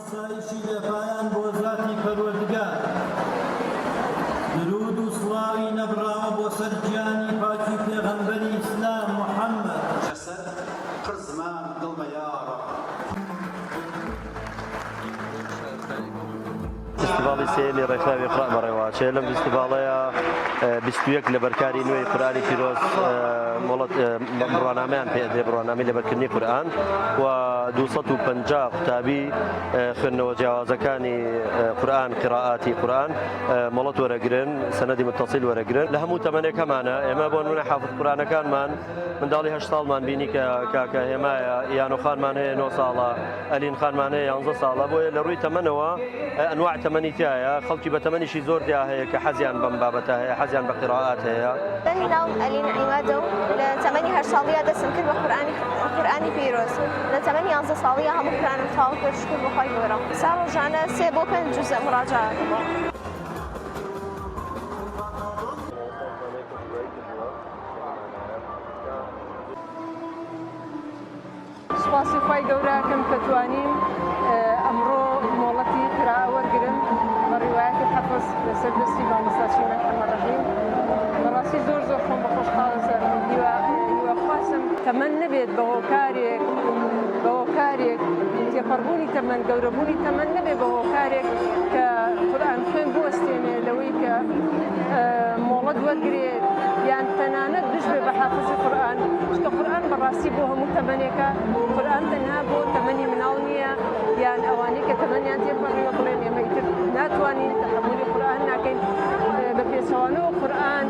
ستایشی لەپایان بۆ ذاتی پەروەردگار درود و سڵاوی نەبراوە بۆ سەر گیانی پاکی پێغەمبەری ئیسلام محەممەد لەسەر پڕ زمان دڵمە یا ڕەب. فستیڤاڵی سێمی ڕێکخراوی قورئان بەڕێوەچێ لەم فستیڤاڵەیە 21 لە بەرکاری نوێی قورئانی پیرۆز مۆڵەت بڕوانامەیان پێدرێ بڕوانامی لەبەرکردنی قورئان و 250 قوتابی خوێندنەوە جیاوازەکانی قورئان قیراءاتی قورئان مۆڵەت وەرەگرن سەنەدی متصیل وەرەگرن لە هەموو تەمەنێک هەمانە ئێمە بۆ نمونە حافظ قورئانەکانمان منداڵی 8 ساڵمان بینی کە کاکە هێمایە یانۆ خانمان هەیە 9 ساڵە ئەلین خانمان هەیە 11 ساڵە بۆیە لە ڕووی تەمەنەوە ئەنواع تەمەنی تایە خەڵکی بە تەمەنیشی زۆر دیا هەیە کە حەزیان بەم بابەتە هەیە حەزیان بە قیراءات هەیە. ناو ئەلین عیمادە و لە تەمەنی 8 ساڵیە دەستم کرد بە قورئانی پیرۆز لە تەمەنی 11 ساڵیە هەموو قورئانم تەواو کرد شکر بەخوای گەورە ساڵ ڕۆژانە 3 بۆ 5 جوزە مراجعە دەکەم. سوپاسی خوای گەورەکەم کە توانیم ئەمڕۆ مۆڵەتی قیراءە وەرگرن بە ڕیوایەتی حەفظ لەسەر دەستی مامۆستاچی محەممەد ڕەحیم. بەڕاستی زۆر خۆم بە خۆشحاڵە هیواخواستم تەمەن نەبێت بە هۆکارێک تێپەڕبوونی تەمەن گەورەبوونی تەمەن نەبێت بە هۆکارێک کە قورئان خوێن بوەستێنێ لەوەی کە مۆڵەت وەرگرێت یان تەنانەت دوش بێ بە حافزی قورئان چونکە قورئان بەڕاستی بۆ هەموو تەمەنێکە قورئان تەنها بۆ تەمەنی مناڵ نییە یان ئەوانەی کە تەمەنیان تێپەڕیوە بڵێن ئێمە ئیتر ناتوانین تەحمولی قورئان ناکەین بە پێچەوانەوە قورئان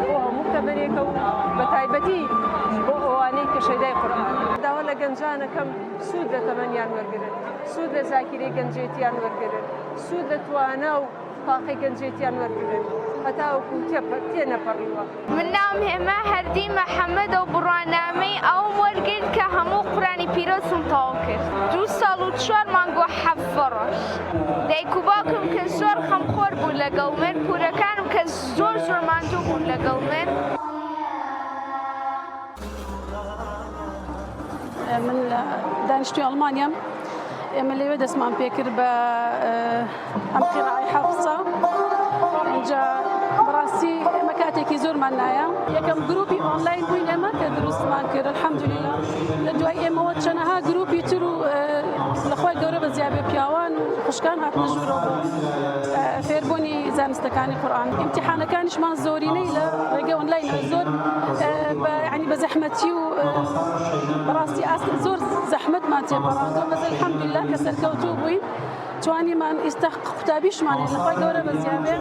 بۆ هەموو تەمەنێکە و بە تایبەتی بۆ ئەوانەی کە شەیدای قورئان داوا لە گەنجانەکەم سوود لە تەمەنیان وەرگرن سوود لە زاکیرەی گەنجێتیان وەرگرن سوود لە توانە و تاقی گەنجێتیان وەرگرن هەتا وەکو تێنەپەڕیوە. من ناوم هێما هەردی مەحەممەد و بڕوانامەی ئەوم وەرگرت کە هەموو قورئانی پیرۆزم تەواو کرد 2 ساڵ و 4 مانگ و 7 ڕۆژ. دایک و باوکم کە زۆر خەمخۆر بوو لەگەڵ من پورەکانم کە زۆر ماندوو بوون لەگەڵ من. من دانیشتووی ئەڵمانیام ئێمە لێوێ دەستمان پێکرد بە ئەم قیراءەی حەفزە اینجا بەڕاستی ئێمە کاتێکی زۆرمان نایە یەکەم گروپی ئۆنلاین بووین ئێمە کە دروستمان کرد الحەمدولیلا لە دوای ئێمەوە چەندەها گروپی تر و لەخوای گەورە بە زیابێ پیاوان و خوشکان هاتنە ژوورەوە بۆ فێربوونی زانستەکانی قورئان. ئیمتیحانەکانیشمان زۆرینەی لە ڕێگەی ئۆنلاینە زۆر یعنی بە زەحمەتی و بەڕاستی زۆر زەحمەتمان تێپەڕاندەوە بەس الحەمدولیلا کە سەرکەوتوو بووین توانیمان ئیستا قوتابیشمان لەخوای گەورە بە زیابێ